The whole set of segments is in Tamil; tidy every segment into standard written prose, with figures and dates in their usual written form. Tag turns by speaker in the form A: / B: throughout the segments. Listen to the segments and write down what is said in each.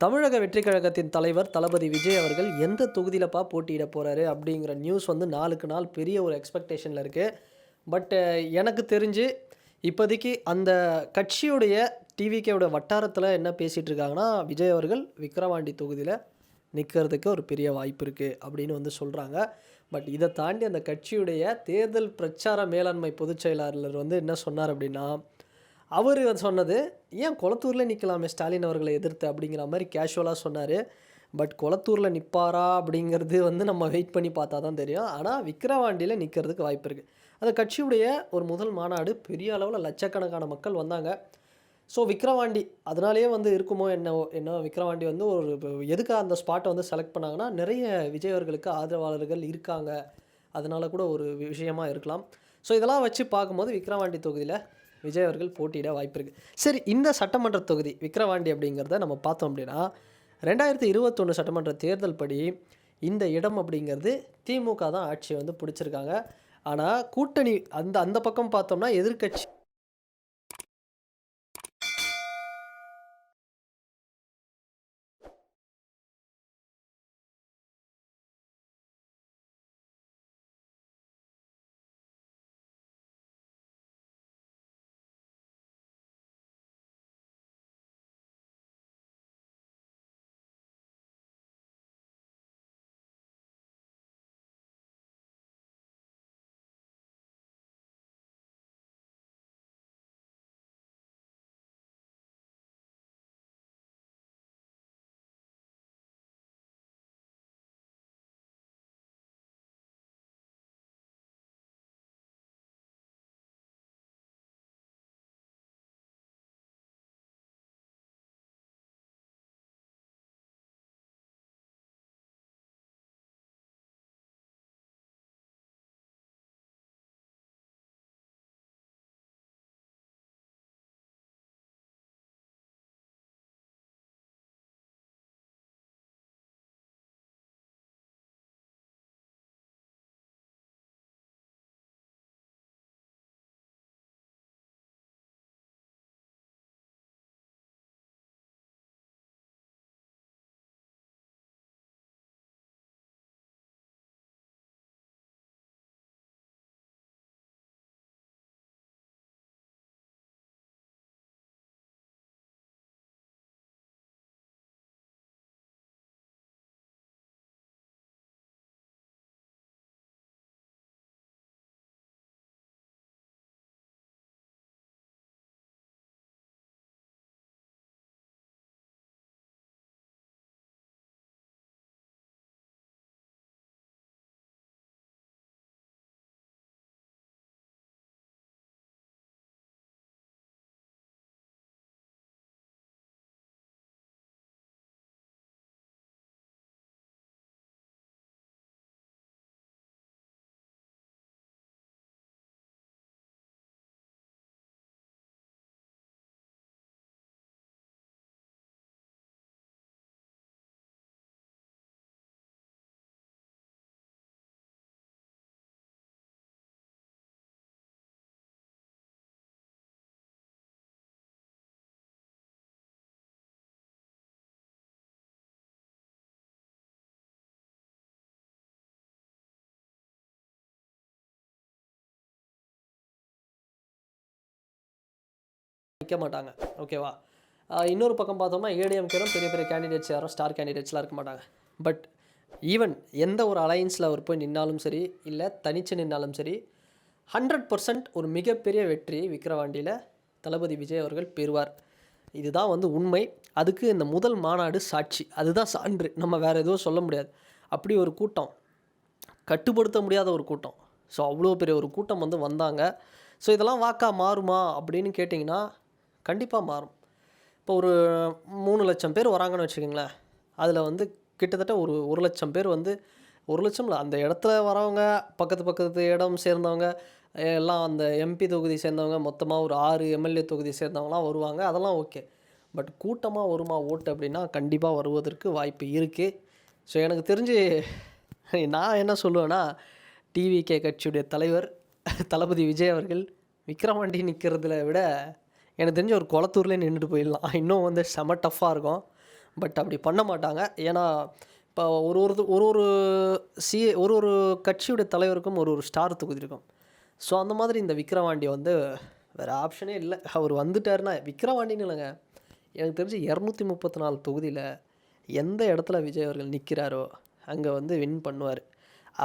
A: தமிழக வெற்றி கழகத்தின் தலைவர் தளபதி விஜய் அவர்கள் எந்த தொகுதியிலப்பா போட்டியிட போறாரு அப்படிங்கிற நியூஸ் வந்து நாளுக்கு நாள் பெரிய ஒரு எக்ஸ்பெக்டேஷன்ல இருக்கு. பட் எனக்கு தெரிஞ்சு இப்போதைக்கு அந்த கட்சியுடைய டிவிகேவோட வட்டாரத்தில் என்ன பேசிட்டு இருக்காங்கன்னா, விஜய் அவர்கள் விக்கிரவாண்டி தொகுதியில் நிற்கிறதுக்கு ஒரு பெரிய வாய்ப்பு இருக்குது அப்படின்னு வந்து சொல்கிறாங்க. பட் இதை தாண்டி அந்த கட்சியுடைய தேர்தல் பிரச்சார மேலாண்மை பொதுச் செயலாளர் வந்து என்ன சொன்னார் அப்படின்னா, அவர் சொன்னது, "ஏன் கொளத்தூர்ல நிக்கலாமே ஸ்டாலின் அவர்களை எதிர்த்து" அப்படிங்கிற மாரி கேஷுவலா சொன்னாரு. பட் கொளத்தூர்ல நிப்பாரா அப்படிங்கிறது வந்து நம்ம வெயிட் பண்ணி பார்த்தா தான் தெரியும். ஆனா விக்கிரவாண்டியில நிக்கிறதுக்கு வாய்ப்பு இருக்கு. அந்த கட்சியுடைய ஒரு முதல் மாநாடு பெரிய அளவுல லட்சக்கணக்கான மக்கள் வந்தாங்க. ஸோ விக்கிரவாண்டி அதனாலேயே வந்து இருக்குமோ என்னவோ! என்ன விக்கிரவாண்டி வந்து ஒரு எதுக்கு அந்த ஸ்பாட்ட வந்து செலக்ட் பண்ணாங்கன்னா, நிறைய விஜய் அவர்களுக்கு ஆதரவாளர்கள் இருக்காங்க. அதனால கூட ஒரு விஷயமா இருக்கலாம். ஸோ இதெல்லாம் வச்சு பார்க்கும்போது விக்கிரவாண்டி தொகுதியில விஜய் அவர்கள் போட்டியிட வாய்ப்பு இருக்கு. சரி, இந்த சட்டமன்ற தொகுதி விக்கிரவாண்டி அப்படிங்கிறத நம்ம பார்த்தோம் அப்படின்னா, 2021 சட்டமன்ற தேர்தல் படி இந்த இடம் அப்படிங்கிறது திமுக தான் ஆட்சிய வந்து பிடிச்சிருக்காங்க. ஆனா கூட்டணி அந்த அந்த பக்கம் பார்த்தோம்னா எதிர்க்கட்சி நிக்க மாட்டாங்க. ஓகேவா? இன்னொரு பக்கம் பார்த்தோம்னா ஏடிஎம்கேலும் பெரிய பெரிய கேண்டிடேட்ஸ் யாரும் ஸ்டார் கேண்டிடேட்ஸ்லாம் இருக்க மாட்டாங்க. பட் ஈவன் எந்த ஒரு அலையன்ஸ்ல அவர் போய் நின்னாலும் சரி, இல்ல தனிச்சு நின்னாலும் சரி, 100% ஒரு மிகப்பெரிய வெற்றியை விக்கிரவாண்டியில தளபதி விஜய் அவர்கள் பெறுவார். இதுதான் வந்து உண்மை. அதுக்கு இந்த முதல் மாநாடு சாட்சி. அதுதான் சான்று. நம்ம வேற எதுவும் சொல்ல முடியாது. அப்படி ஒரு கூட்டம். கட்டுப்படுத்த முடியாத ஒரு கூட்டம். ஸோ அவ்வளோ பெரிய ஒரு கூட்டம் வந்து வந்தாங்க. ஸோ இதெல்லாம் வாக்கா மாறுமா அப்படின்னு கேட்டிங்கன்னா, கண்டிப்பா மாறும். இப்போ ஒரு 3,00,000 பேர் வராங்கன்னு வச்சுக்கோங்களேன். அதில் வந்து கிட்டத்தட்ட ஒரு 1,00,000 பேர் வந்து 1,00,000 இல்ல, அந்த இடத்துல வரவங்க, பக்கத்து பக்கத்து இடம் சேர்ந்தவங்க, எல்லாம் அந்த எம்பி தொகுதி சேர்ந்தவங்க, மொத்தமா ஒரு 6 எம்எல்ஏ தொகுதி சேர்ந்தவங்கலாம் வருவாங்க. அதெல்லாம் ஓகே. பட் கூட்டமா வருமா ஓட்டு அப்படின்னா, கண்டிப்பா வருவதற்கு வாய்ப்பு இருக்கு. ஸோ எனக்கு தெரிஞ்சு நான் என்ன சொல்லுவேன்னா, டிவிகே கட்சியுடைய தலைவர் தளபதி விஜய் அவர்கள் விக்கிரவாண்டி நிற்கிறதுல விட எனக்கு தெரிஞ்சு ஒரு கொளத்தூர்லேயே நின்றுட்டு போயிடலாம். இன்னும் வந்து செம டஃப்பாக இருக்கும். பட் அப்படி பண்ண மாட்டாங்க. ஏன்னா இப்போ ஒரு ஒரு ஒரு ஒரு ஒரு ஒரு கட்சியுடைய தலைவருக்கும் ஒரு ஒரு ஸ்டார் தொகுதி இருக்கும். ஸோ அந்த மாதிரி இந்த விக்கிரவாண்டி வந்து வேறு ஆப்ஷனே இல்லை. அவர் வந்துட்டாருன்னா விக்கிரவாண்டின்னு இல்லைங்க, எனக்கு தெரிஞ்சு 234 தொகுதியில் எந்த இடத்துல விஜய் அவர்கள் நிற்கிறாரோ அங்கே வந்து வின் பண்ணுவார்.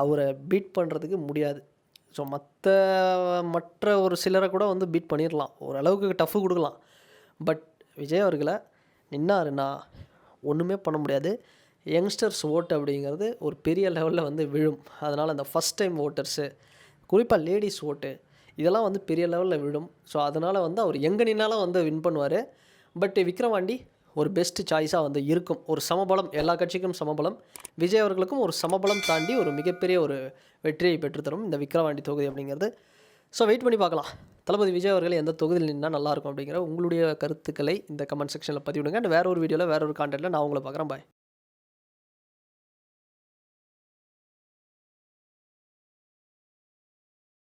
A: அவரை பீட் பண்ணுறதுக்கு முடியாது. ஸோ மற்ற ஒரு சிலரை கூட வந்து பீட் பண்ணிடலாம், ஓரளவுக்கு டஃப்பு கொடுக்கலாம். பட் விஜய் அவர்களை நின்னாருன்னா ஒன்றுமே பண்ண முடியாது. யங்ஸ்டர்ஸ் ஓட்டு அப்படிங்கிறது ஒரு பெரிய லெவலில் வந்து விழும். அதனால் அந்த ஃபஸ்ட் டைம் ஓட்டர்ஸு, குறிப்பாக லேடிஸ் ஓட்டு, இதெல்லாம் வந்து பெரிய லெவலில் விழும். ஸோ அதனால் வந்து அவர் எங்கே நின்னாலும் வந்து வின் பண்ணுவார். பட் விக்கிரவாண்டி ஒரு பெஸ்ட் சாய்ஸாக வந்து இருக்கும். ஒரு சமபலம், எல்லா கட்சிக்கும் சமபலம், விஜய் அவர்களுக்கும் ஒரு சமபலம் தாண்டி ஒரு மிகப்பெரிய ஒரு வெற்றியை பெற்றுத்தரும் இந்த விக்கிரவாண்டி தொகுதி அப்படிங்கிறது. ஸோ வெயிட் பண்ணி பார்க்கலாம், தளபதி விஜய் அவர்கள் எந்த தொகுதியில் நின்னால் நல்லாயிருக்கும் அப்படிங்கிற உங்களுடைய கருத்துக்களை இந்த கமெண்ட் செக்ஷனில் பதிவிடுங்க. அண்ட் வேற ஒரு வீடியோவில் வேற ஒரு கான்டென்ட்டில் நான் உங்களை பார்க்குறேன். பாய்.